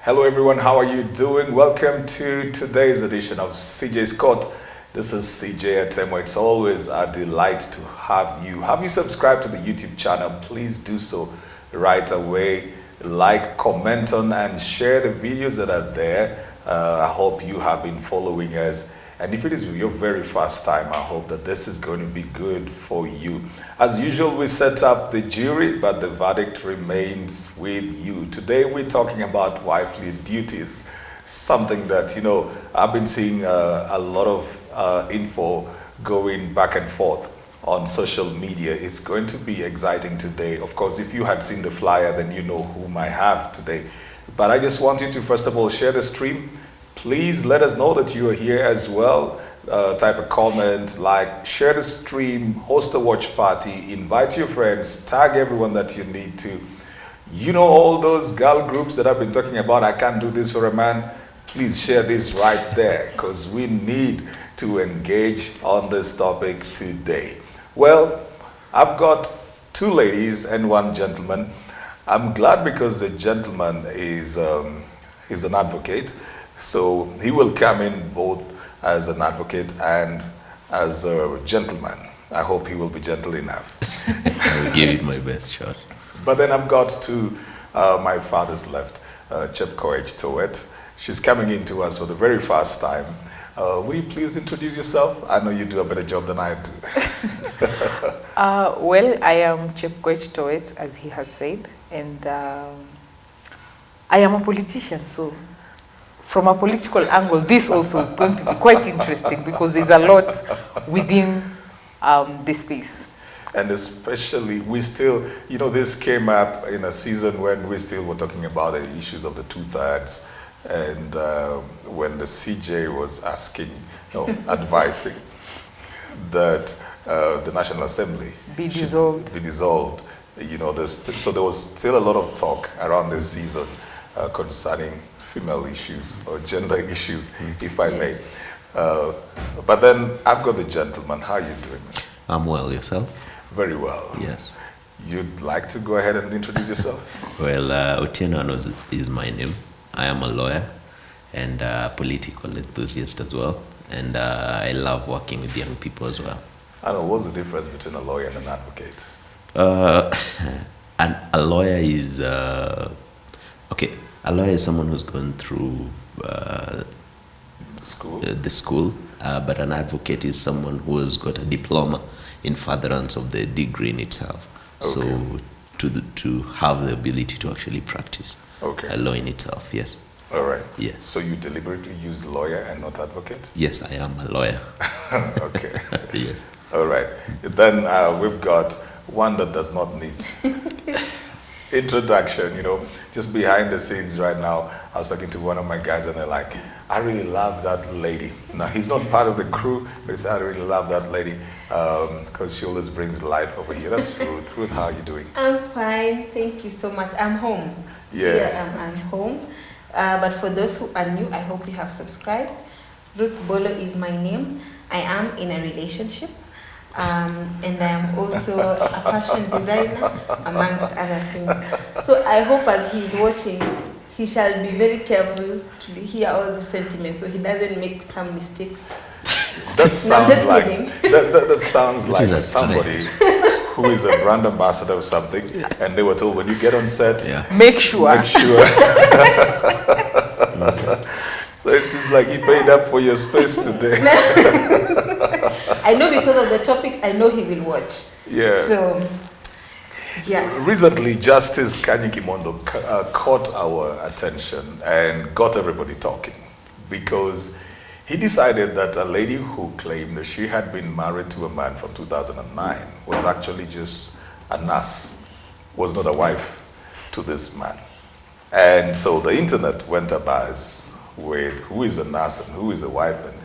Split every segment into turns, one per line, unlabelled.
Hello everyone, how are you doing? Welcome to today's edition of CJ's Court. This is CJ Atemo. It's always a delight to have you. Have you subscribed to the YouTube channel? Please do so right away. Like, comment on and share the videos that are there. I hope you have been following us. And if it is your very first time, I hope that this is going to be good for you. As usual, we set up the jury, but the verdict remains with you. Today, we're talking about wifely duties, something that, I've been seeing a lot of info going back and forth on social media. It's going to be exciting today. Of course, if you had seen the flyer, then you know whom I have today. But I just want you to, first of all, share the stream. Please let us know that you are here as well. Type a comment, like, share the stream, host a watch party, invite your friends, tag everyone that you need to. You know all those girl groups that I've been talking about, I can't do this for a man. Please share this right there because we need to engage on this topic today. Well, I've got two ladies and one gentleman. I'm glad because the gentleman is an advocate. So he will come in both as an advocate and as a gentleman. I hope he will be gentle enough.
I will give it my best shot.
But then I've got to my father's left, Chores. She's coming in to us for the very first time. Will you please introduce yourself? I know you do a better job than I do.
Well, I am Chores, as he has said, and I am a politician, so from a political angle, this also is going to be quite interesting because there's a lot within the space.
And especially, we still, this came up in a season when we still were talking about the issues of the two-thirds, and when the CJ was asking, advising that the National Assembly
be dissolved.
So there was still a lot of talk around this season concerning female issues or gender issues, if I may. But then I've got the gentleman. How are you doing?
I'm well, yourself?
Very well.
Yes.
You'd like to go ahead and introduce yourself?
Well, Otieno is my name. I am a lawyer and a political enthusiast as well. And I love working with young people as well.
I know, what's the difference between a lawyer and an advocate?
A lawyer is... okay. A lawyer is someone who's gone through the school, but an advocate is someone who has got a diploma in furtherance of the degree in itself. Okay. So to have the ability to actually practice a law in itself, yes.
All right.
Yes.
So you deliberately used lawyer and not advocate?
Yes, I am a lawyer.
Okay.
Yes.
All right. Then we've got one that does not need introduction, just behind the scenes right now. I was talking to one of my guys and they're like, I really love that lady. Now, he's not part of the crew, but he said, I really love that lady because she always brings life over here. That's Ruth. Ruth, how are you doing?
I'm fine. Thank you so much. I'm home.
Yeah.
I'm home. But for those who are new, I hope you have subscribed. Ruth Bolo is my name. I am in a relationship. And I am also a fashion designer, amongst other things. So I hope as he's watching, he shall be very careful to hear all the sentiments so he doesn't make some mistakes.
That sounds that sounds like somebody who is a brand ambassador or something, and they were told when you get on set,
make sure.
So it seems like he paid up for your space today.
I know because of the topic, I know he will watch.
Yeah.
So, yeah.
Recently, Justice Kanyi Kimondo caught our attention and got everybody talking because he decided that a lady who claimed that she had been married to a man from 2009 was actually just a nurse, was not a wife to this man. And so the internet went abuzz with who is a nurse and who is a wife, and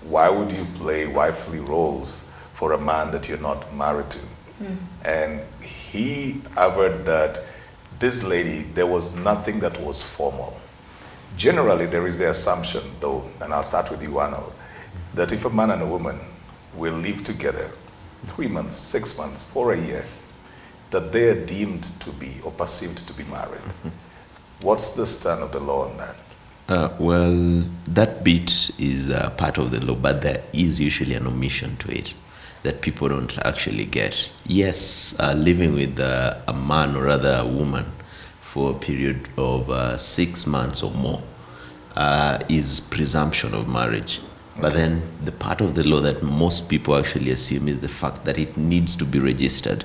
why would you play wifely roles for a man that you're not married to? And he averred that this lady, there was nothing that was formal. Generally, there is the assumption, though, and I'll start with you, Arnold, that if a man and a woman will live together 3 months, 6 months, for a year, that they are deemed to be or perceived to be married. What's the stand of the law on that?
Well, that bit is part of the law, but there is usually an omission to it that people don't actually get. Yes, living with a man or rather a woman for a period of 6 months or more is presumption of marriage. But then the part of the law that most people actually assume is the fact that it needs to be registered.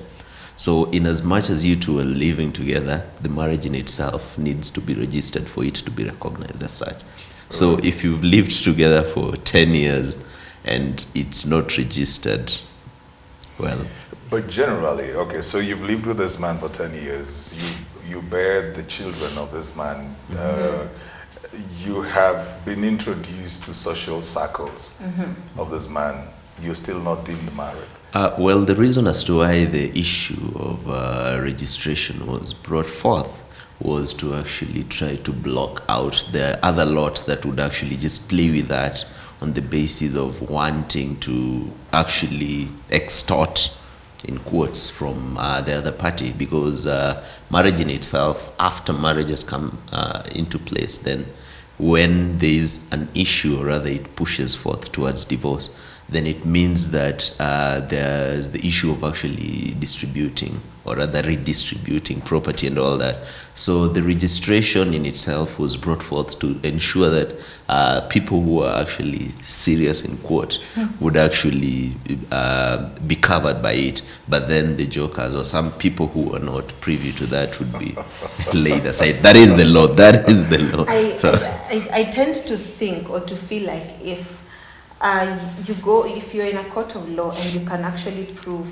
So in as much as you two are living together, the marriage in itself needs to be registered for it to be recognized as such. So if you've lived together for 10 years and it's not registered, well...
But generally, okay, so you've lived with this man for 10 years, you bear the children of this man, you have been introduced to social circles of this man, you're still not deemed married.
Well, the reason as to why the issue of registration was brought forth was to actually try to block out the other lot that would actually just play with that on the basis of wanting to actually extort, in quotes, from the other party, because marriage in itself, after marriage has come into place, then when there is an issue, or rather it pushes forth towards divorce, then it means that there's the issue of actually distributing or rather redistributing property and all that. So the registration in itself was brought forth to ensure that people who are actually serious in quote would actually be covered by it. But then the jokers or some people who are not privy to that would be laid aside. That is the law. That is the law.
I tend to think or to feel like if if you're in a court of law and you can actually prove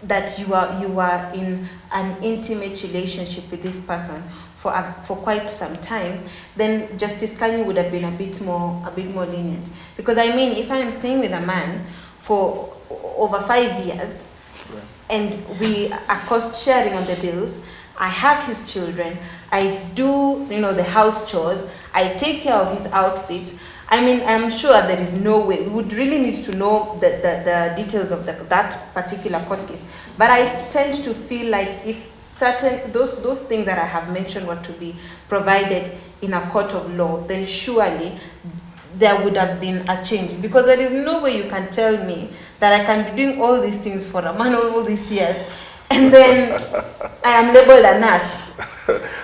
that you are in an intimate relationship with this person for quite some time, then Justice Kanye would have been a bit more lenient. Because I mean, if I am staying with a man for over 5 years, and we are cost sharing on the bills, I have his children, I do the house chores, I take care of his outfits. I mean, I'm sure there is no way. We would really need to know the details of that particular court case. But I tend to feel like if certain, those things that I have mentioned were to be provided in a court of law, then surely there would have been a change. Because there is no way you can tell me that I can be doing all these things for a man all these years, and then I am labeled a nurse.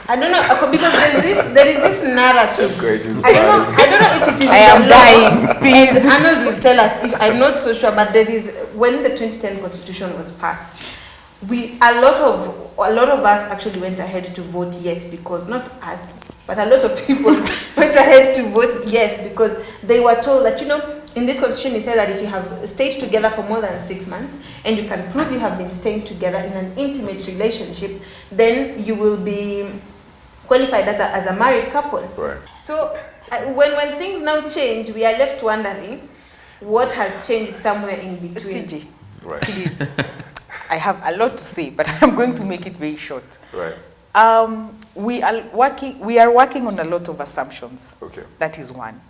I don't know, because there is this narrative. I don't know if it is.
I am dying. Please,
Arnold will tell us. If I'm not so sure, but there is, when the 2010 Constitution was passed, a lot of us actually went ahead to vote yes, because not us, but a lot of people went ahead to vote yes because they were told that in this constitution it says that if you have stayed together for more than 6 months and you can prove you have been staying together in an intimate relationship, then you will be qualified as a married couple.
Right.
So when things now change, we are left wondering what has changed somewhere in between.
CJ,
Right.
please. I have a lot to say, but I'm going to make it very short.
Right.
We are working on a lot of assumptions.
Okay.
That is one.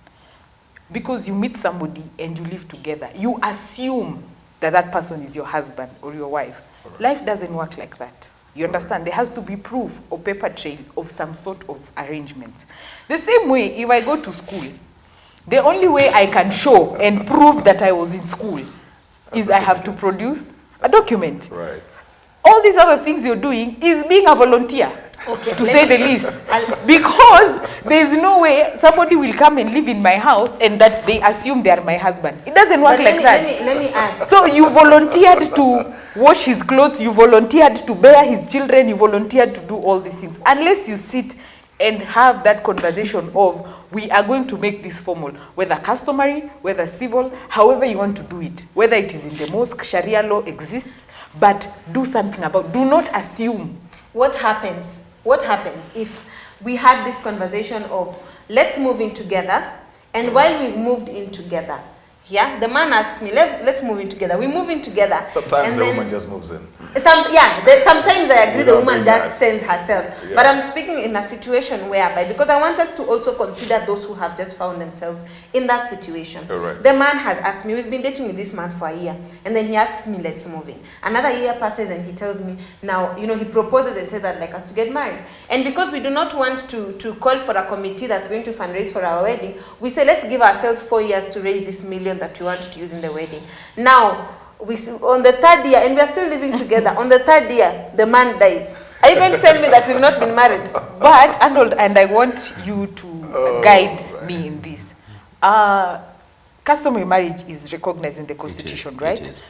Because you meet somebody and you live together, you assume that person is your husband or your wife.
Right.
Life doesn't work like that. You understand? There has to be proof or paper trail of some sort of arrangement. The same way, if I go to school, the only way I can show and prove that I was in school is I have to produce a document.
Right.
All these other things you're doing is being a volunteer,
Okay,
to say the least. Because there's no way somebody will come and live in my house and that they assume they are my husband. It doesn't work like that.
Let me ask.
So you volunteered to wash his clothes, you volunteered to bear his children, you volunteered to do all these things. Unless you sit and have that conversation of, we are going to make this formal, whether customary, whether civil, however you want to do it, whether it is in the mosque, Sharia law exists, but do something about, do not assume.
What happens if we had this conversation of, let's move in together, and while we've moved in together, the man asks me, let's move in together. We move in together.
Sometimes
and
the
then,
woman just moves in.
Sometimes I agree the woman just sends herself.
Yeah.
But I'm speaking in a situation whereby, because I want us to also consider those who have just found themselves in that situation.
Right.
The man has asked me, we've been dating with this man for a year, and then he asks me, let's move in. Another year passes and he tells me, now, he proposes and says I'd like us to get married. And because we do not want to call for a committee that's going to fundraise for our wedding, we say, let's give ourselves 4 years to raise this $1 million that we want to use in the wedding. Now, on the 3rd year, and we are still living together, on the 3rd year, the man dies. Are you going to tell me that we've not been married?
But, Arnold, and I want you to guide me in this. Customary marriage is recognized in the Constitution, right?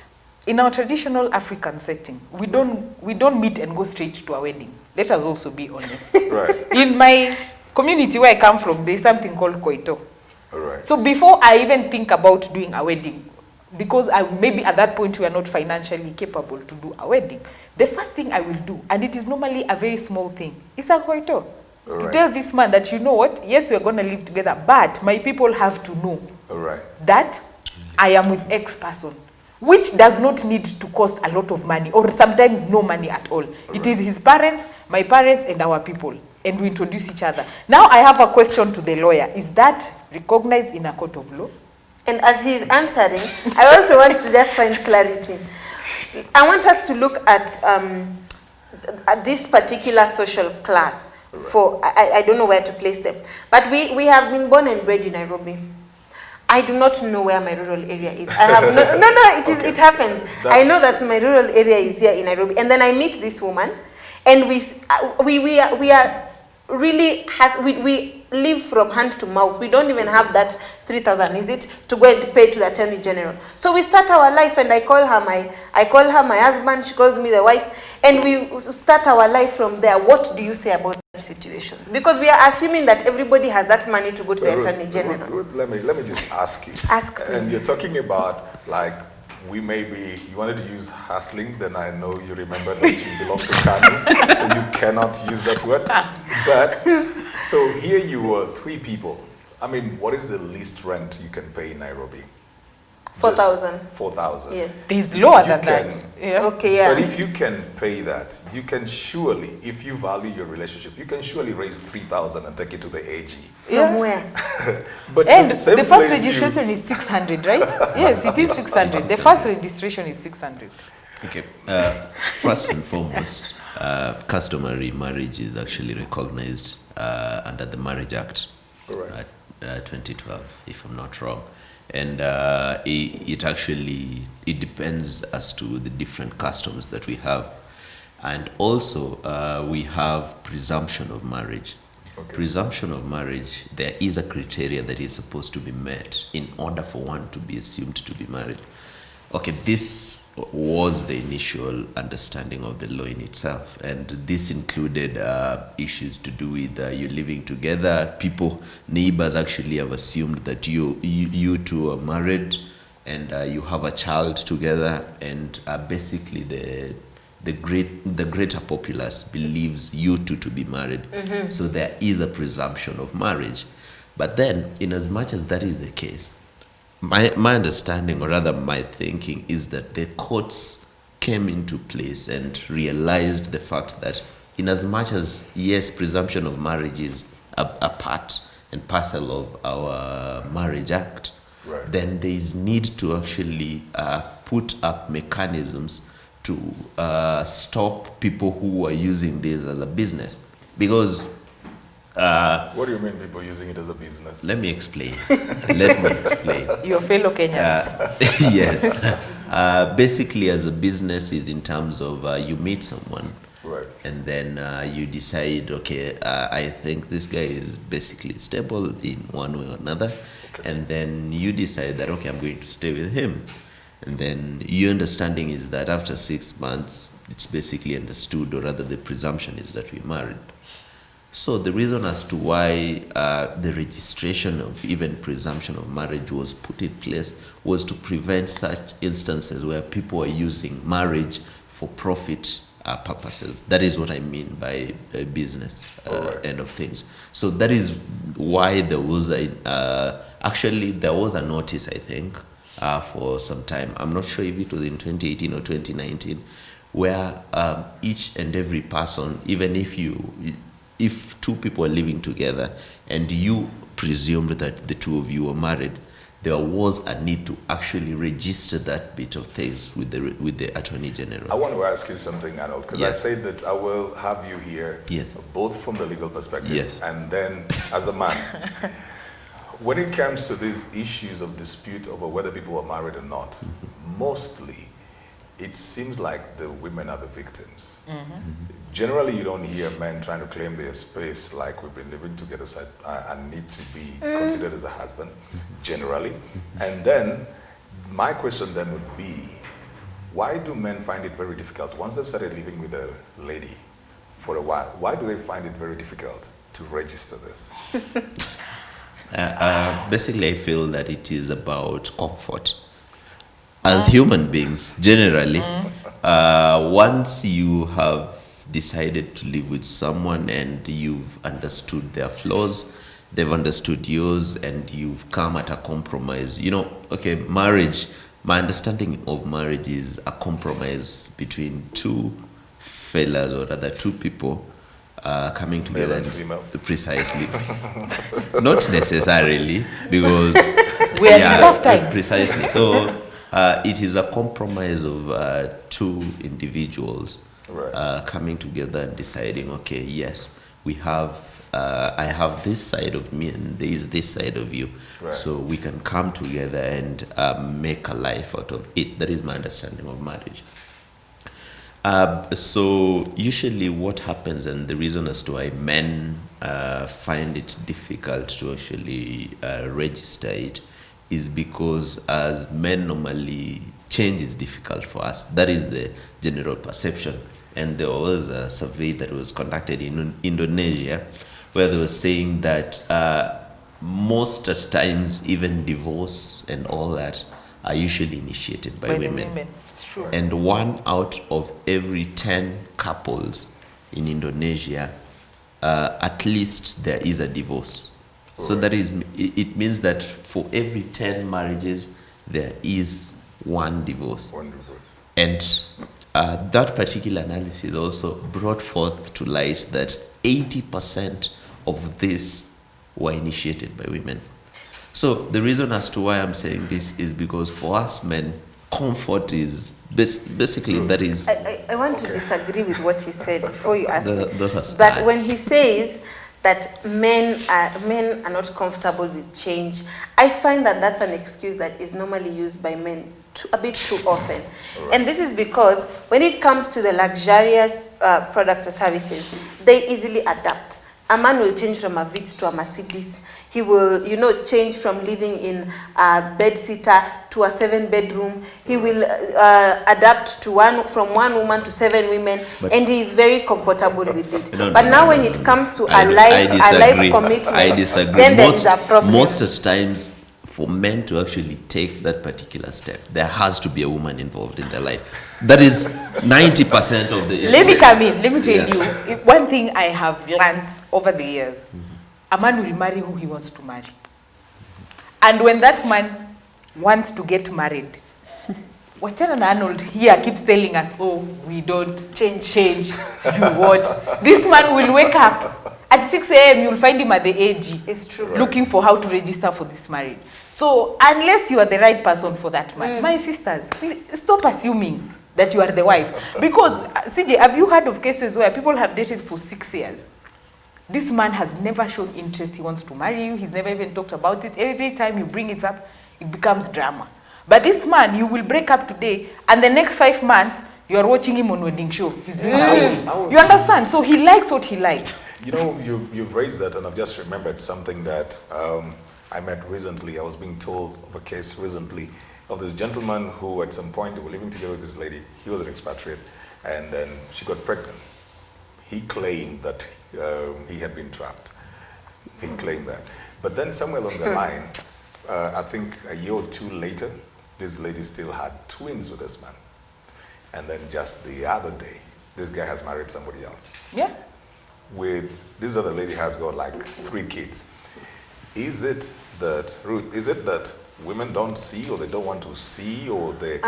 In our traditional African setting, we don't meet and go straight to a wedding. Let us also be honest.
Right.
In my community where I come from, there's something called koito.
Right.
So before I even think about doing a wedding, because maybe at that point we are not financially capable to do a wedding, the first thing I will do, and it is normally a very small thing, is a koito.
Right.
To tell this man that, you know what, yes, we're going to live together, but my people have to know that I am with X person, which does not need to cost a lot of money, or sometimes no money at all. It is his parents, my parents, and our people, and we introduce each other. Now I have a question to the lawyer. Is that recognized in a court of law?
And as he's answering, I also want to just find clarity. I want us to look at this particular social class. I don't know where to place them. But we have been born and bred in Nairobi. I do not know where my rural area is. I have it happens. I know that my rural area is here in Nairobi. And then I meet this woman, and we are really we live from hand to mouth. We don't even have that 3,000, is it, to go and pay to the Attorney General. So we start our life, and I call her my husband, she calls me the wife, and we start our life from there. What do you say about that situations? Because we are assuming that everybody has that money to go to the Attorney General.
Ruth, let me just ask you.
Ask me.
And you're talking about, like, you wanted to use hustling, then I know you remember that you belong to Kanu, so you cannot use that word. But, so here you were, 3 people. I mean, what is the least rent you can pay in Nairobi?
4,000.
4,000.
Yes.
It's lower than that.
Yeah. Okay, yeah.
But if you can pay that, you can surely, if you value your relationship, you can surely raise 3,000 and take it to the AG.
From where?
But
and
the same
the first
place
registration is 600, right? Yes, it is 600. The first registration is 600.
Okay. First and foremost, customary marriage is actually recognized under the Marriage Act, 2012, if I'm not wrong. And it depends as to the different customs that we have. And also, we have presumption of marriage. Okay. Presumption of marriage, there is a criteria that is supposed to be met in order for one to be assumed to be married. Okay, this was the initial understanding of the law in itself, and this included issues to do with you living together. Neighbors actually have assumed that you two are married, and you have a child together, and basically the greater populace believes you two to be married. Mm-hmm. So there is a presumption of marriage. But then, in as much as that is the case, my understanding, or rather my thinking, is that the courts came into place and realized the fact that in as much as, yes, presumption of marriage is a part and parcel of our Marriage Act, right, then there is need to actually put up mechanisms to stop people who are using this as a business. Because
what do you mean people using it as a business?
Let me explain.
Your fellow Kenyans.
Yes. Basically, as a business is in terms of you meet someone,
right,
and then you decide, okay, I think this guy is basically stable in one way or another, okay, and then you decide that, okay, I'm going to stay with him. And then your understanding is that after 6 months, it's basically understood, or rather the presumption is that we're married. So the reason as to why the registration of even presumption of marriage was put in place was to prevent such instances where people are using marriage for profit purposes. That is what I mean by business end of things. So that is why there was there was a notice, I think, for some time. I'm not sure if it was in 2018 or 2019, where each and every person, even if two people are living together and you presumed that the two of you were married, there was a need to actually register that bit of things with the Attorney General.
I want to ask you something, Arnold, because I said that I will have you here, both from the legal perspective and then as a man. When it comes to these issues of dispute over whether people are married or not, mostly it seems like the women are the victims. Generally, you don't hear men trying to claim their space like we've been living together, so I need to be considered as a husband, generally. And then my question then would be, why do men find it very difficult, once they've started living with a lady for a while, why do they find it very difficult to register this?
Basically, I feel that it is about comfort. As human beings, generally, once you have decided to live with someone and you've understood their flaws, they've understood yours, and you've come at a compromise. You know, okay, marriage, my understanding of marriage is a compromise between two fellas, or rather two people coming together.
Male and female.
Precisely. Not necessarily, because
we are in tough times.
Precisely. So it is a compromise of two individuals coming together and deciding, okay, yes, we have, I have this side of me and there is this side of you. So we can come together and make a life out of it. That is my understanding of marriage. So usually what happens, and the reason as to why men find it difficult to actually register it, is because as men normally, change is difficult for us. That is the general perception. And there was a survey that was conducted in Indonesia where they were saying that most at times, even divorce and all that are usually initiated by women.
It's true.
And 1 out of every 10 couples in Indonesia, at least there is a divorce. So that is, it means that for every 10 marriages, there is one divorce. And that particular analysis also brought forth to light that 80% of this were initiated by women. So the reason as to why I'm saying this is because for us men, comfort is basically that is.
I want to disagree with what he said before you ask me.
Those are
that when he says that men are not comfortable with change, I find that that's an excuse that is normally used by men a bit too often. And this is because when it comes to the luxurious products or services, they easily adapt. A man will change from a Vitz to a Mercedes. He will, change from living in a bed-sitter to a 7-bedroom. He will adapt to from one woman to 7 women, and he is very comfortable with it. But now when it comes to a life commitment,
I disagree.
Then there is a problem.
Most of the times, for men to actually take that particular step, there has to be a woman involved in their life. That is 90% of the...
Let me come in. Let me tell you. One thing I have learned over the years, a man will marry who he wants to marry. And when that man wants to get married, Wachana and Arnold here keeps telling us, oh, we don't change, what. This man will wake up. At 6 a.m., you'll find him at the AG.
It's true.
Looking for how to register for this marriage. So unless you are the right person for that man, my sisters, please stop assuming that you are the wife. Because, CJ, have you heard of cases where people have dated for 6 years? This man has never shown interest. He wants to marry you. He's never even talked about it. Every time you bring it up, it becomes drama. But this man, you will break up today, and the next 5 months, you are watching him on wedding show. He's doing You understand? So he likes what he likes.
You know, you've raised that, and I've just remembered something that I met recently. I was being told of a case recently of this gentleman who at some point, they were living together with this lady. He was an expatriate, and then she got pregnant. He claimed that he had been trapped. He claimed that. But then somewhere along the line, I think a year or 2 later, this lady still had twins with this man. And then just the other day, this guy has married somebody else.
Yeah.
This other lady has got like 3 kids. Is it that, Ruth, is it that women don't see, or they don't want to see, or they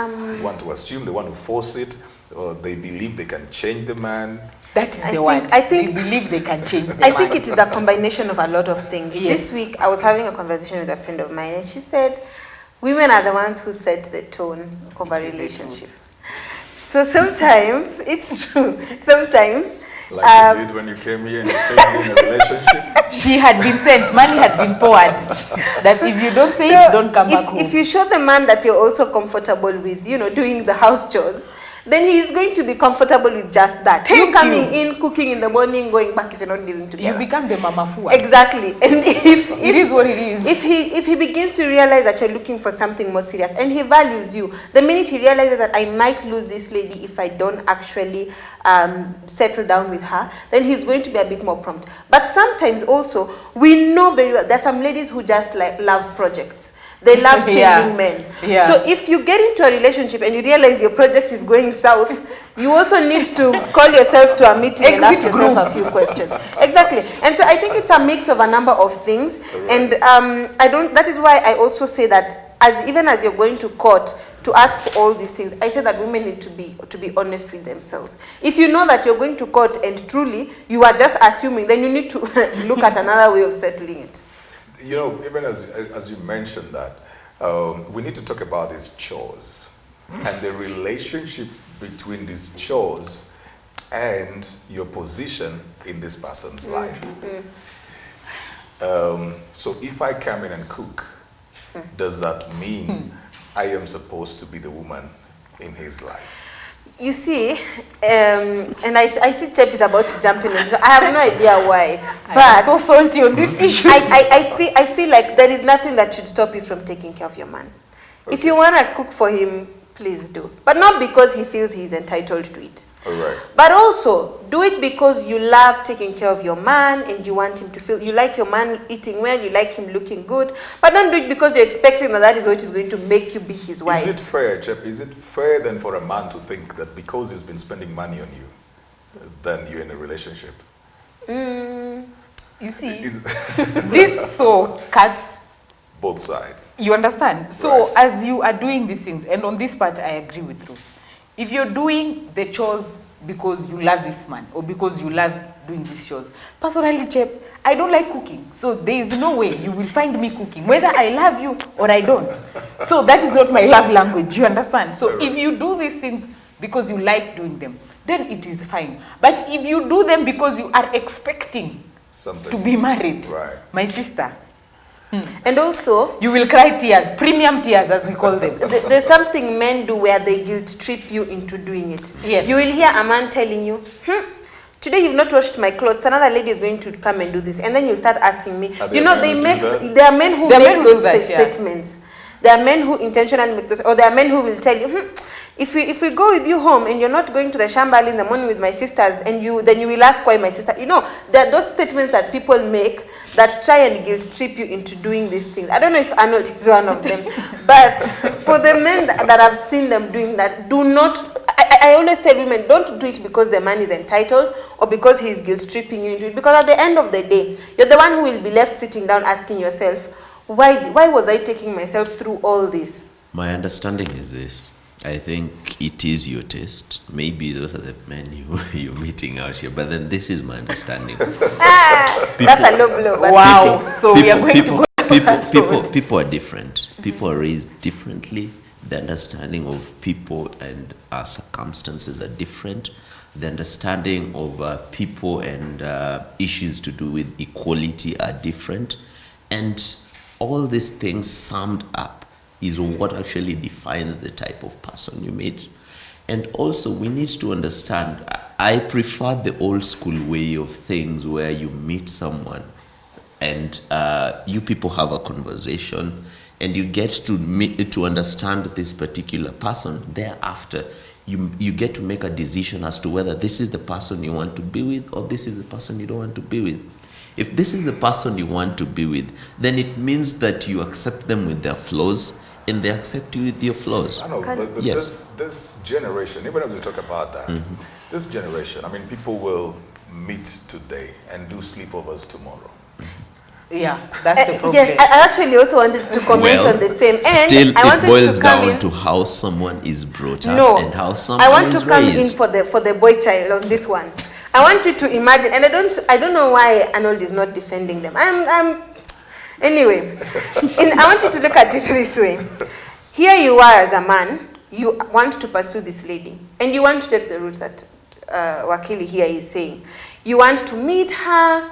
want to assume, they want to force it? or they believe they can change the man?
That is the one.
I think
they believe they can change the
I
man.
think it is a combination of a lot of things.
Yes.
This week, I was having a conversation with a friend of mine, and she said, women are the ones who set the tone of a relationship. So sometimes, it's true, sometimes...
Like you did when you came here and you said you're in a relationship?
She had been sent, money had been poured. That if you don't say it, don't come back home.
If you show the man that you're also comfortable with, doing the house chores, then he is going to be comfortable with just that. You coming in, cooking in the morning, going back if you're not living together.
You become the mama fua.
Exactly. And if
it is what it is.
If he begins to realize that you're looking for something more serious and he values you, the minute he realizes that I might lose this lady if I don't actually settle down with her, then he's going to be a bit more prompt. But sometimes also, we know very well, there's some ladies who just love projects. They love changing men.
Yeah.
So if you get into a relationship and you realize your project is going south, you also need to call yourself to a meeting and ask yourself a few questions. Exactly. And so I think it's a mix of a number of things. And that is why I also say that even as you're going to court to ask for all these things, I say that women need to be honest with themselves. If you know that you're going to court and truly you are just assuming, then you need to look at another way of settling it.
Even as you mentioned that, we need to talk about these chores and the relationship between these chores and your position in this person's life. So if I come in and cook, does that mean I am supposed to be the woman in his life?
You see, and I see Chep is about to jump in. I have no idea why.
I'm so salty on this issue.
I feel like there is nothing that should stop you from taking care of your man. Okay. If you want to cook for him, please do. But not because he feels he's entitled to it.
All right.
But also, do it because you love taking care of your man and you want him to feel, you like your man eating well, you like him looking good. But don't do it because you're expecting that is what is going to make you be his wife.
Is it fair, Chep? Is it fair then for a man to think that because he's been spending money on you, then you're in a relationship?
You see, this cuts
both sides.
You understand? So as you are doing these things, and on this part I agree with Ruth. If you're doing the chores because you love this man or because you love doing these chores, personally, Chep, I don't like cooking. So there is no way you will find me cooking, whether I love you or I don't. So that is not my love language, you understand? So if you do these things because you like doing them, then it is fine. But if you do them because you are expecting to be married, my sister,
and also,
you will cry tears, premium tears as we call them.
There's something men do where they guilt trip you into doing it.
Yes.
You will hear a man telling you, today you've not washed my clothes, another lady is going to come and do this. And then you start asking me, there are men who make those statements. There are men who intentionally make those, or there are men who will tell you, if we go with you home and you're not going to the shambal in the morning with my sisters, and then you will ask why my sister. There are those statements that people make that try and guilt trip you into doing these things. I don't know if Arnold is one of them, but for the men that I've seen them doing that, do not. I always tell women, don't do it because the man is entitled or because he is guilt tripping you into it. Because at the end of the day, you're the one who will be left sitting down asking yourself, why was I taking myself through all this?
My understanding is this. I think it is your taste. Maybe those are the men you're meeting out here, but then this is my understanding.
That's a low blow.
Wow. So we are going to go.
People are different. People are raised differently. The understanding of people and circumstances are different. The understanding of people and issues to do with equality are different. And all these things summed up is what actually defines the type of person you meet. And also we need to understand, I prefer the old school way of things where you meet someone and you people have a conversation and you get to understand this particular person. Thereafter, you get to make a decision as to whether this is the person you want to be with or this is the person you don't want to be with. If this is the person you want to be with, then it means that you accept them with their flaws and they accept you with your flaws.
I know, but
yes.
this generation, even as we talk about that, this generation, people will meet today and do sleepovers tomorrow.
Yeah, that's the problem.
Yes, I actually also wanted to comment on the same. And
still,
I wanted
it boils
to come
down
in,
to how someone is brought up
no,
and how someone
I want
is
to come
raised.
in for the boy child on this one. I want you to imagine, and I don't know why Arnold is not defending them. Anyway, I want you to look at it this way. Here you are as a man, you want to pursue this lady, and you want to take the route that Wakili here is saying. You want to meet her,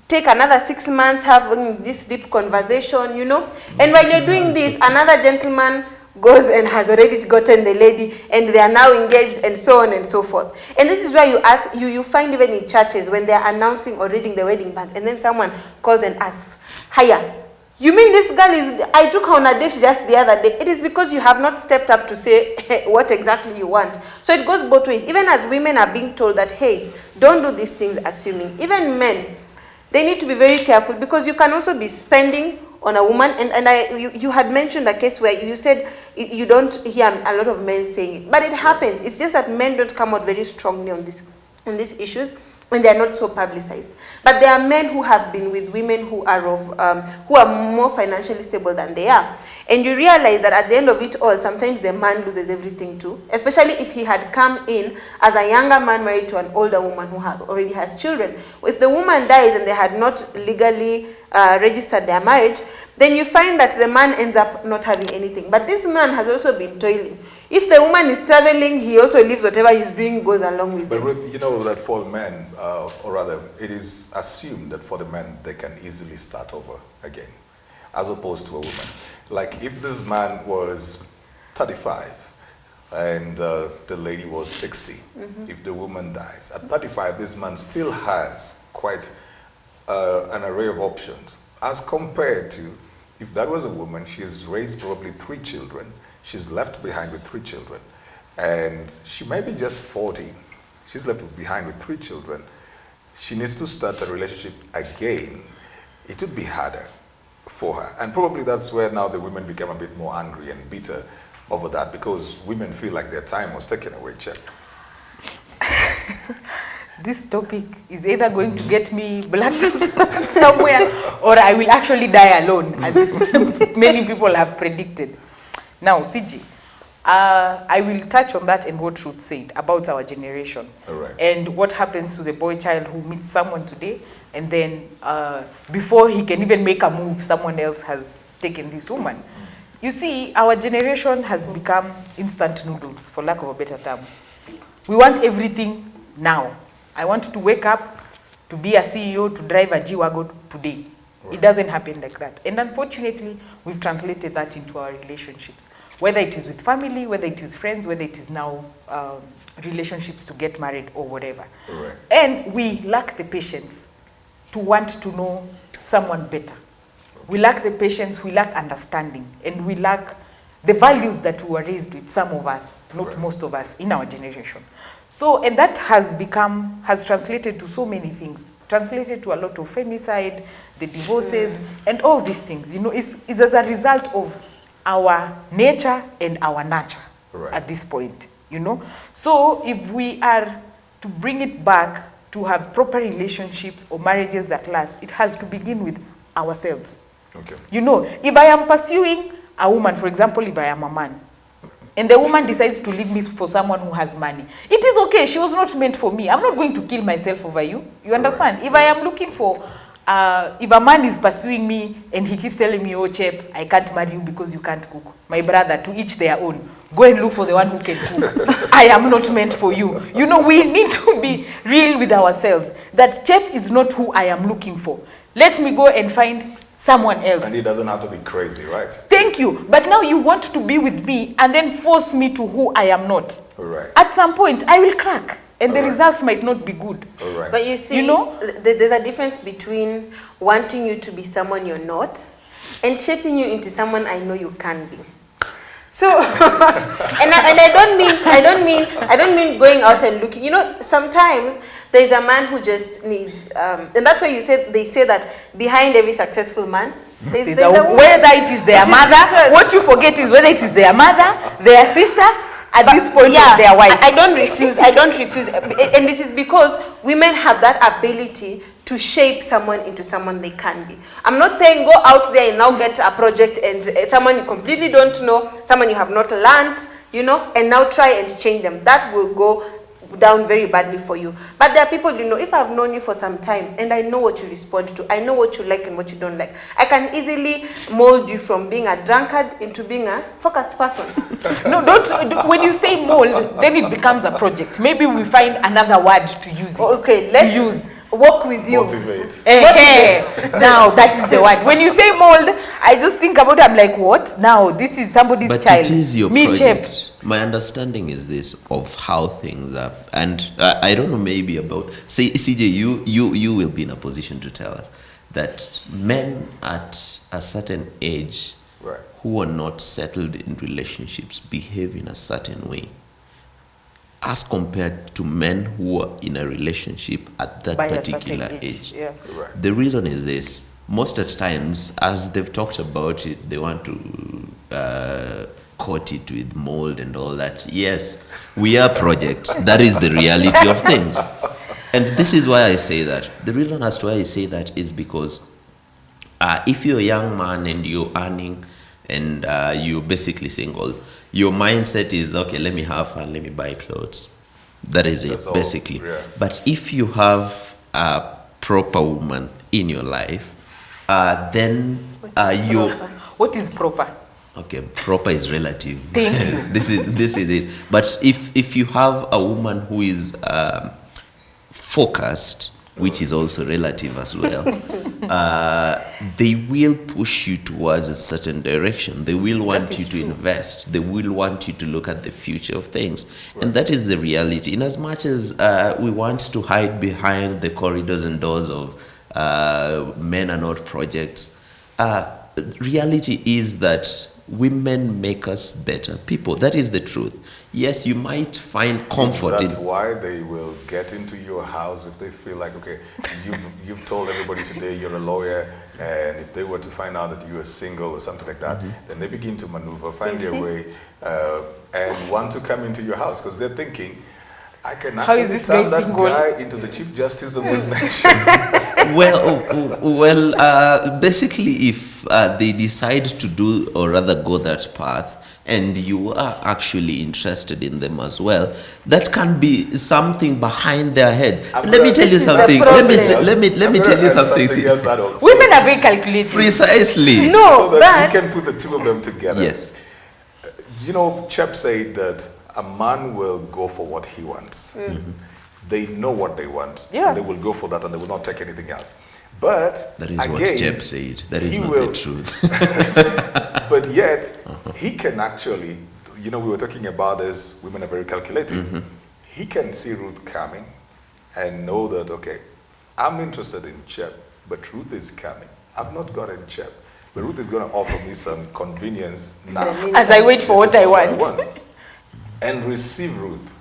take another 6 months, having this deep conversation, you know. And while you're doing this, another gentleman goes and has already gotten the lady, and they are now engaged, and so on and so forth. And this is where you find even in churches when they are announcing or reading the wedding banns, and then someone calls and asks, "Hiya, you mean this girl is, I took her on a date just the other day." It is because you have not stepped up to say what exactly you want. So it goes both ways. Even as women are being told that, hey, don't do these things assuming. Even men, they need to be very careful, because you can also be spending on a woman. And you had mentioned a case where you said you don't hear a lot of men saying it. But it happens. It's just that men don't come out very strongly on these issues when they are not so publicized. But there are men who have been with women who are more financially stable than they are. And you realize that at the end of it all, sometimes the man loses everything too, especially if he had come in as a younger man married to an older woman who already has children. If the woman dies and they had not legally registered their marriage, then you find that the man ends up not having anything. But this man has also been toiling. If the woman is traveling, he also leaves whatever he's doing, goes along with it.
But you know that for men, or rather, it is assumed that for the men, they can easily start over again, as opposed to a woman. Like if this man was 35 and the lady was 60, if the woman dies, at 35, this man still has quite an array of options, as compared to if that was a woman, she has raised probably 3 children, she's left behind with 3 children, and she may be just 40. She's left behind with 3 children. She needs to start a relationship again. It would be harder for her. And probably that's where now the women become a bit more angry and bitter over that, because women feel like their time was taken away. Check.
This topic is either going to get me blacked out somewhere, or I will actually die alone, as many people have predicted. Now, CG, I will touch on that and what Ruth said about our generation.
All right.
And what happens to the boy child who meets someone today, and then before he can even make a move, someone else has taken this woman. You see, our generation has become instant noodles, for lack of a better term. We want everything now. I want to wake up, to be a CEO, to drive a G-Wagon today. Right. It doesn't happen like that. And unfortunately, we've translated that into our relationships. Whether it is with family, whether it is friends, whether it is now relationships to get married or whatever.
Right.
And we lack the patience to want to know someone better. We lack the patience, we lack understanding, and we lack the values that we were raised with, some of us, not right. most of us, in our generation. So, and that has translated to so many things, translated to a lot of femicide, the divorces, and all these things, you know, is as a result of our nature and our nurture right. at this point, you know. So if we are to bring it back to have proper relationships or marriages that last, it has to begin with ourselves.
Okay.
You know, if I am pursuing a woman, for example, if I am a man, and the woman decides to leave me for someone who has money, it is okay. She was not meant for me. I'm not going to kill myself over you. You understand? Right. If I am looking for, if a man is pursuing me and he keeps telling me, "Oh, Chep, I can't marry you because you can't cook." My brother, to each their own. Go and look for the one who can cook. I am not meant for you. You know, we need to be real with ourselves. That Chep is not who I am looking for. Let me go and find someone else.
And he doesn't have to be crazy, right?
Thank you. But now you want to be with me and then force me to who I am not.
Right.
At some point, I will crack. And
all
the
right.
results might not be good.
All right.
But you see,
you know,
there's a difference between wanting you to be someone you're not and shaping you into someone I know you can be. So, and I don't mean going out and looking. You know, sometimes there's a man who just needs, and that's why they say that behind every successful man, there's a woman.
Whether it is their mother, what you forget is whether it is their mother, their sister, at this point of their life.
I don't refuse. And it is because women have that ability to shape someone into someone they can be. I'm not saying go out there and now get a project and someone you completely don't know, someone you have not learned, and now try and change them. That will go down very badly for you. But there are people, if I've known you for some time and I know what you respond to, I know what you like and what you don't like, I can easily mold you from being a drunkard into being a focused person.
No, when you say mold, then it becomes a project. Maybe we find another word to use it.
Okay, let's use. Work with you.
Motivate.
Now that is the word. When you say mold, I just think about it. I'm like, what? Now this is somebody's
but
child.
It is your
Me
project. My understanding is this of how things are, and I don't know, maybe about say CJ, you will be in a position to tell us that men at a certain age,
right,
who are not settled in relationships behave in a certain way, as compared to men who are in a relationship at that particular age.
Yeah.
Right.
The reason is this: most at times, as they've talked about it, they want to coat it with mold and all that. Yes, we are projects. That is the reality of things. And this is why I say that. The reason as to why I say that is because if you're a young man and you're earning and you're basically single, your mindset is, okay, let me have fun, let me buy clothes. That is it, basically.
Yeah.
But if you have a proper woman in your life, then you...
What is proper?
Okay, proper is relative.
Thank you.
This is it. But if you have a woman who is focused, which is also relative as well, they will push you towards a certain direction. They will want you to invest. They will want you to look at the future of things. Right. And that is the reality. In as much as we want to hide behind the corridors and doors of men are not projects, reality is that women make us better people. That is the truth. Yes, you might find comfort in...
That's why they will get into your house if they feel like, okay, you've told everybody today you're a lawyer, and if they were to find out that you are single or something like that, then they begin to maneuver, find their way, and want to come into your house because they're thinking, I can actually turn that guy into the Chief Justice of this nation.
Basically, if they decide to do or rather go that path, and you are actually interested in them as well, that can be something behind their heads. Let me tell you something. Let me tell you something.
Women are very calculated.
Precisely.
No, so that you can put the two of them together.
Yes.
Chep said that a man will go for what he wants. They know what they want.
Yeah.
And they will go for that and they will not take anything else. But
that is
again,
what Chep said. That is not the truth.
But yet, he can actually, we were talking about this, women are very calculating. He can see Ruth coming and know that, okay, I'm interested in Chep, but Ruth is coming. I've not gotten Chep, but Ruth is going to offer me some convenience now.
As I wait for what I want.
And receive Ruth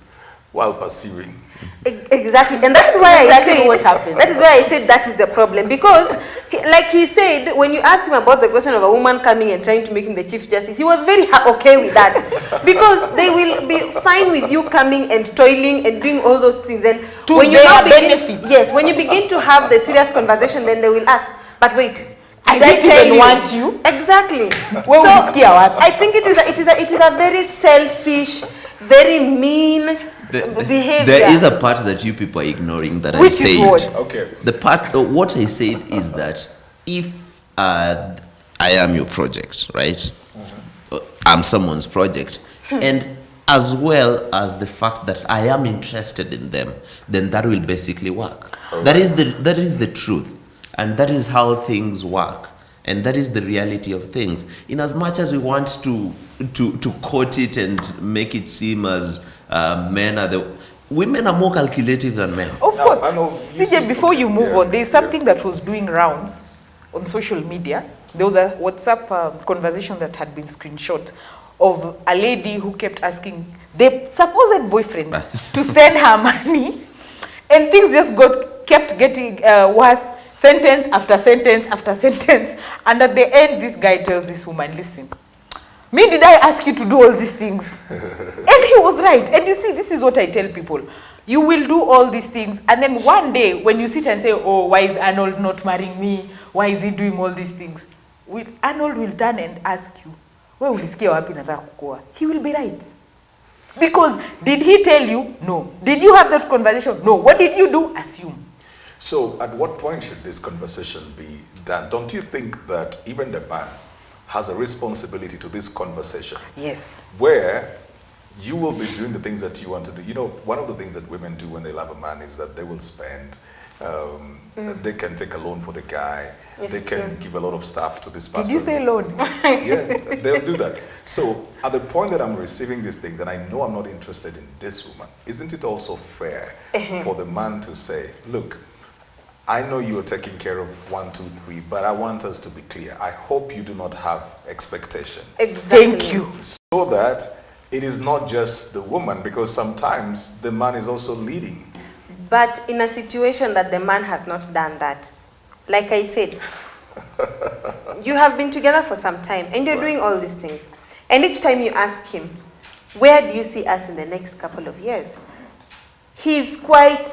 while pursuing.
Exactly, and that's why I say what happened. That is why I said that is the problem, because like he said, when you asked him about the question of a woman coming and trying to make him the Chief Justice, he was very okay with that, because they will be fine with you coming and toiling and doing all those things. And
to when you now begin,
when you begin to have the serious conversation, then they will ask, but wait,
I didn't even want you.
Exactly.
So
I think it is a very selfish, very mean behavior.
There is a part that you people are ignoring that
Which
I said.
Is what?
Okay.
The part, what I said is that if I am your project, right? I'm someone's project, and as well as the fact that I am interested in them, then that will basically work. Right. That is the truth, and that is how things work. And that is the reality of things. In as much as we want to quote it and make it seem as women are more calculative than men.
Of course. CJ, before you move on, there's something that was doing rounds on social media. There was a WhatsApp conversation that had been screenshot of a lady who kept asking the supposed boyfriend to send her money, and things just kept getting worse. Sentence after sentence after sentence, and at the end this guy tells this woman, listen, Me, did I ask you to do all these things? And he was right. And you see, this is what I tell people. You will do all these things, and then one day, when you sit and say, oh, why is Arnold not marrying me? Why is he doing all these things? Arnold will turn and ask you, where will he will be right. Because did he tell you? No. Did you have that conversation? No. What did you do? Assume.
So at what point should this conversation be done? Don't you think that even the man has a responsibility to this conversation?
Yes.
Where you will be doing the things that you want to do. You know, one of the things that women do when they love a man is that they will spend, they can take a loan for the guy, they can give a lot of stuff to this person.
Did you say loan?
Yeah, they'll do that. So at the point that I'm receiving these things and I know I'm not interested in this woman, isn't it also fair for the man to say, look, I know you are taking care of 1, 2, 3, but I want us to be clear. I hope you do not have expectation.
Exactly. Thank you.
So that it is not just the woman, because sometimes the man is also leading.
But in a situation that the man has not done that, like I said, you have been together for some time and you're doing all these things. And each time you ask him, where do you see us in the next couple of years? He's quite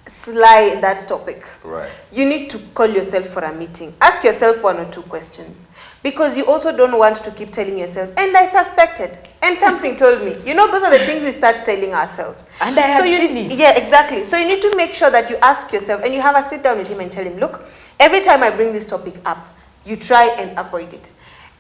sly in that topic.
Right.
You need to call yourself for a meeting. Ask yourself 1 or 2 questions. Because you also don't want to keep telling yourself, and I suspected, and something told me. You know, those are the things we start telling ourselves.
And I have seen it.
Yeah, exactly. So you need to make sure that you ask yourself, and you have a sit down with him and tell him, look, every time I bring this topic up, you try and avoid it.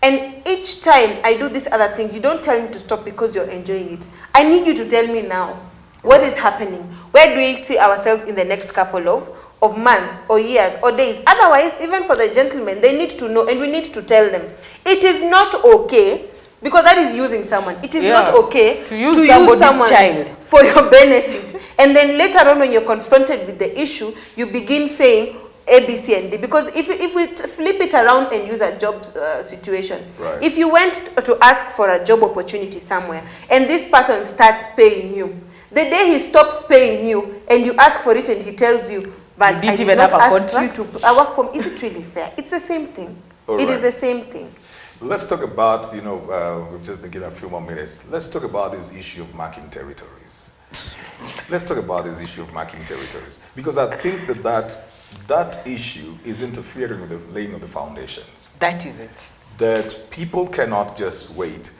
And each time I do this other thing, you don't tell me to stop because you're enjoying it. I need you to tell me now, what is happening? Where do we see ourselves in the next couple of months or years or days? Otherwise, even for the gentlemen, they need to know, and we need to tell them. It is not okay, because that is using someone. It is not okay
to use someone's child
for your benefit. And then later on, when you're confronted with the issue, you begin saying A, B, C, and D. Because if we flip it around and use a job situation,
right.
If you went to ask for a job opportunity somewhere, and this person starts paying you, the day he stops paying you and you ask for it and he tells you, but I did not ask you to work from, is it really fair? It's the same thing. It is the same thing.
Let's talk about, we've just been given a few more minutes. Let's talk about this issue of marking territories. Let's talk about this issue of marking territories. Because I think that issue is interfering with the laying of the foundations.
That is it.
That people cannot just wait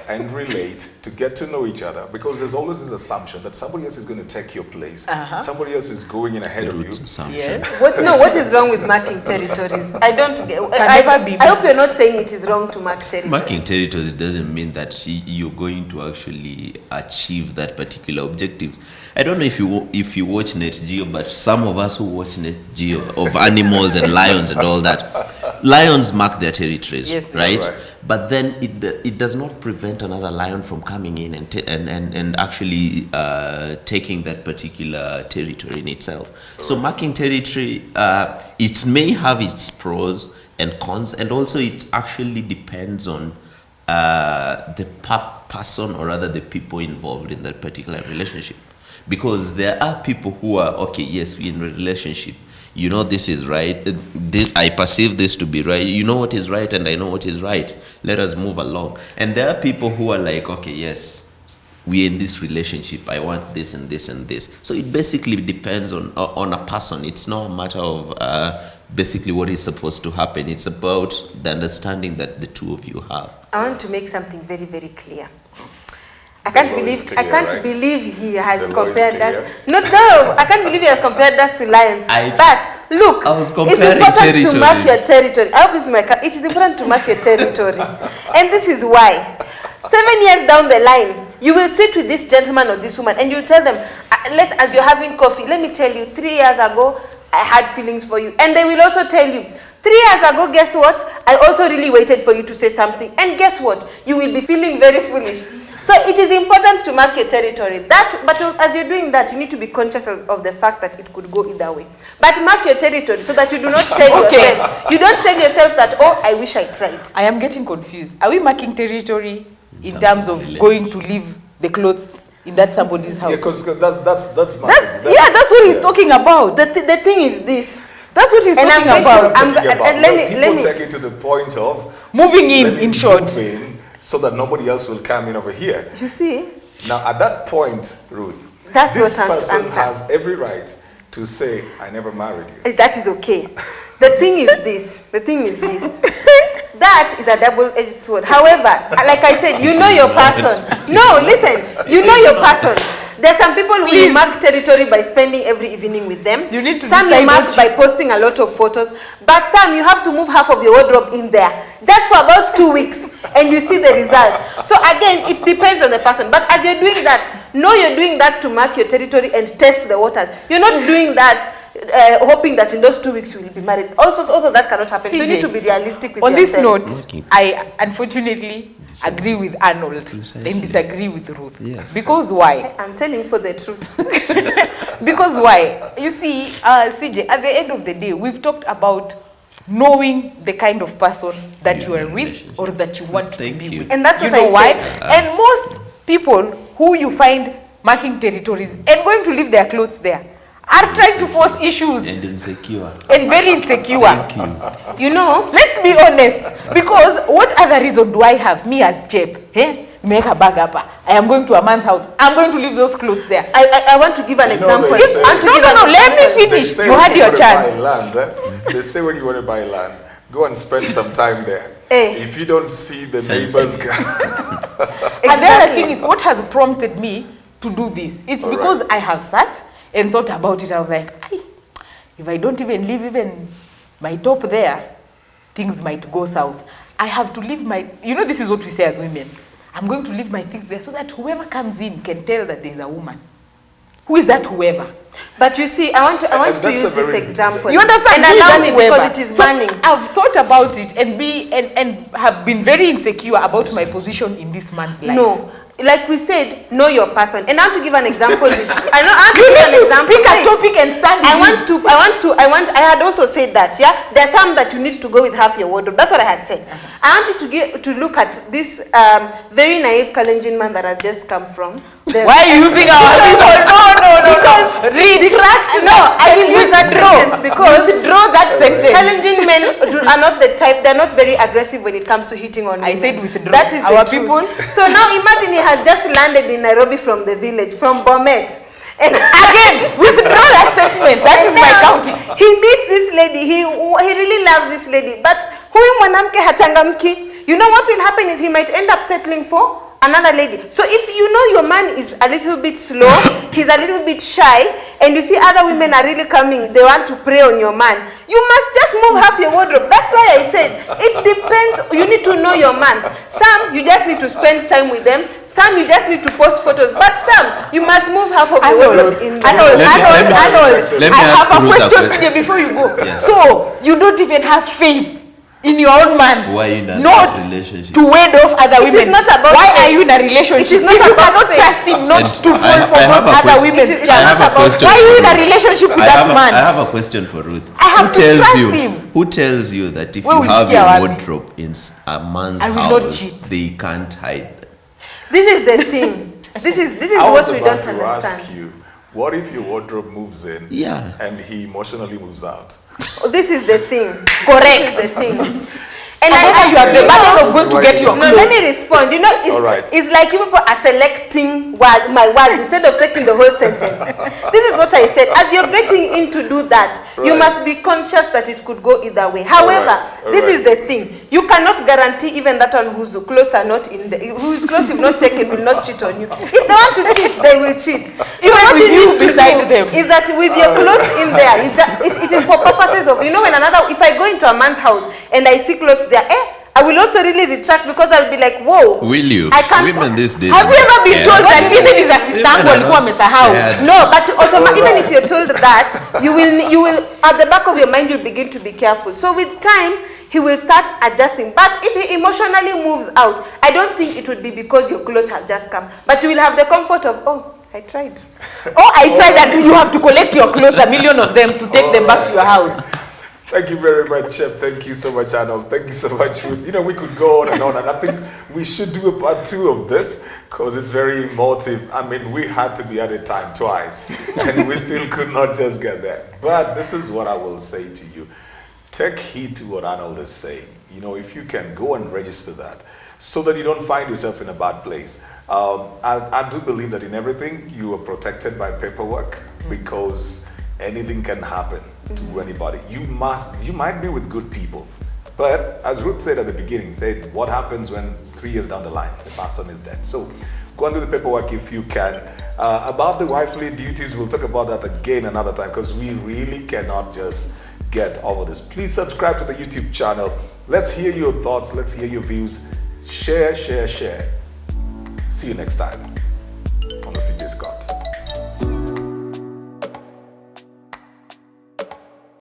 and relate to get to know each other, because there's always this assumption that somebody else is going to take your place. Somebody else is going in ahead of you.
Yes.
What is wrong with marking territories? I don't get. I hope you're not saying it is wrong to mark territories.
Marking territories doesn't mean that you're going to actually achieve that particular objective. I don't know if you watch Net Geo, but some of us who watch Net Geo of animals and lions and all that, lions mark their territories,
yes,
right? But then it does not prevent another lion from coming in and actually taking that particular territory in itself. So marking territory, it may have its pros and cons, and also it actually depends on the person, or rather the people involved in that particular relationship. Because there are people who are, okay, yes, we're in a relationship. You know this is right. I perceive this to be right. You know what is right, and I know what is right. Let us move along. And there are people who are like, okay, yes, we're in this relationship. I want this and this and this. So it basically depends on a person. It's not a matter of basically what is supposed to happen. It's about the understanding that the two of you have.
I want to make something very, very clear. I can't believe he has compared us. No, I can't believe he has compared us to lions. But look,
I was
it's important to mark your territory. It is important to mark your territory. And this is why. 7 years down the line, you will sit with this gentleman or this woman and you'll tell them, as you're having coffee, let me tell you, 3 years ago, I had feelings for you. And they will also tell you, 3 years ago, guess what? I also really waited for you to say something. And guess what? You will be feeling very foolish. So it is important to mark your territory. But as you're doing that, you need to be conscious of the fact that it could go either way. But mark your territory so that you do not tell yourself. You don't tell yourself that, oh, I wish I tried.
I am getting confused. Are we marking territory in terms of going to leave the clothes in that somebody's house?
Yeah, because that's
that's what he's talking about.
The thing is this.
That's what he's talking about.
Let me take it to the point of
moving in short.
so that nobody else will come in over here.
You see?
Now, at that point, Ruth,
That's
this
what I'm
person
answering.
has every right to say, I never married you.
That is okay. The thing is this. That is a double-edged sword. However, like I said, you know your person. No, listen. You know your person. There's some people who you mark territory by spending every evening with them.
You need to
some
decide
you mark by posting a lot of photos. But some you have to move half of your wardrobe in there. Just for about 2 weeks. And you see the result. So again, it depends on the person. But as you're doing that, know you're doing that to mark your territory and test the waters. You're not doing that hoping that in those 2 weeks you will be married. Also that cannot happen. So you need to be realistic with
on
yourself.
this note, I unfortunately agree with Arnold and disagree with Ruth.
Yes.
Because why?
I'm telling people the truth.
Because why? You see, CJ, at the end of the day, we've talked about knowing the kind of person that you are with or that you want to be with.
And that's
you
what
know
I
why?
said.
And most people who you find marking territories and going to leave their clothes there are trying to force issues
And insecure.
and very insecure.
Thank you.
You know,
Let's be honest, because what other reason do I have, me as Jeb, make a bag up, I am going to a man's house, I'm going to leave those clothes there.
I want to give an
You know,
example.
they say-
I want to
No,
give
no,
an
no, let
example.
me
They
finish.
say
You
when
had your
want to buy
chance.
land, they say when you want to buy land, go and spend some time there.
Eh.
If you don't see the
Fencing.
neighbors,
And the other thing is, what has prompted me to do this? It's
All
because
right.
I have sat and thought about it. I was like, if I don't even leave even my top there, things might go south. I have to leave my, this is what we say as women. I'm going to leave my things there so that whoever comes in can tell that there's a woman. Who is that whoever?
But you see, I want to
that's
use
a
this
very-
example.
You understand?
And
Who is
allow
that
me
whoever?
because it is
So
burning.
I've thought about it and have been very insecure about my position in this man's life.
No. Like we said, know your person. And I want to give an example. I
Pick a topic and stand with it.
I had also said that, yeah? There's some that you need to go with half your wardrobe. That's what I had said. I want you to look at this very naive Kalenjin man that has just come from.
Why are you using our people? No.
Because
Retract.
No, I will use that sentence because
Withdraw that sentence.
Kalenjin men are not the type, they're not very aggressive when it comes to hitting on women.
I said withdraw.
That is
Our
the truth.
people.
So now imagine he has just landed in Nairobi from the village, from Bomet. And
Again, withdraw that statement. That is my count.
He meets this lady, he really loves this lady, but huyu mwanamke hachangamki. You know what will happen is he might end up settling for another lady. So if you know your man is a little bit slow, he's a little bit shy, and you see other women are really coming, they want to prey on your man, you must just move half your wardrobe. That's why I said, it depends, you need to know your man. Some, you just need to spend time with them. Some, you just need to post photos. But some, you must move half of your wardrobe in there.
Arnold,
let me
I
ask
have a
Ruth a
question
question.
CJ, before you go.
Yes.
So, you don't even have faith in your own man,
Why in a
not
relationship?
to ward off other
It is
women.
not about
Why
faith.
are you in a relationship?
It is not
If you
about
cannot
faith.
trust him not
And
to fall
I
for
have
those
a
other
question.
women's
It is
charms.
I have a
about-
question.
Why are you in a
for Ruth.
relationship with
I
that
have,
man?
I have a question for Ruth.
I have to trust him.
Who tells you that if
Where
you
will
have
he
your
allow me?
wardrobe in a man's
I will not
house,
cheat.
they can't hide them?
This is the thing. This is
I was
what we
about
don't
to ask
understand.
you, what if your wardrobe moves in
Yeah.
and he emotionally moves out?
This is the thing.
Correct.
This is the thing.
And then you have the burden of going to get your
No,
clothes.
let me respond. You know,
All right.
it's like you people are selecting my words instead of taking the whole sentence. This is what I said. As you're getting in to do that, you
Right.
must be conscious that it could go either way. However,
All
this
right.
is the thing. You cannot guarantee even that one whose clothes are not in the, whose clothes you've not taken will not cheat on you. If they want to cheat, they will cheat.
Even
what
with you
need to
beside
do
them.
is that with your clothes in there, it is for purposes of, when if I go into a man's house and I see clothes there, I will also really retract because I'll be like, whoa.
Will you?
I can't.
Women these days.
Have you
are
ever been
scared.
told that even is a
Women
sister
are
alikuwa
not
amesahau?
scared.
No, but even if you're told that, you will at the back of your mind you'll begin to be careful. So with time, he will start adjusting. But if he emotionally moves out, I don't think it would be because your clothes have just come. But you will have the comfort of, oh, I tried.
Oh, I tried that. You have to collect your clothes, a million of them, to take them back to your house.
Thank you very much, Chef. Thank you so much, Arnold. Thank you so much. We could go on, and I think we should do a part 2 of this because it's very emotive. I mean, we had to be at a time twice, and we still could not just get there. But this is what I will say to you. Take heed to what Arnold is saying. If you can go and register that, so that you don't find yourself in a bad place. I do believe that in everything you are protected by paperwork, because anything can happen to anybody. You might be with good people, but as Ruth said at the beginning, said, what happens when 3 years down the line the person is dead? So go and do the paperwork if you can. About the wifely duties, we'll talk about that again another time, because we really cannot just get over this. Please subscribe to the YouTube channel. Let's hear your thoughts. Let's hear your views. Share. See you next time on the CJ Scott.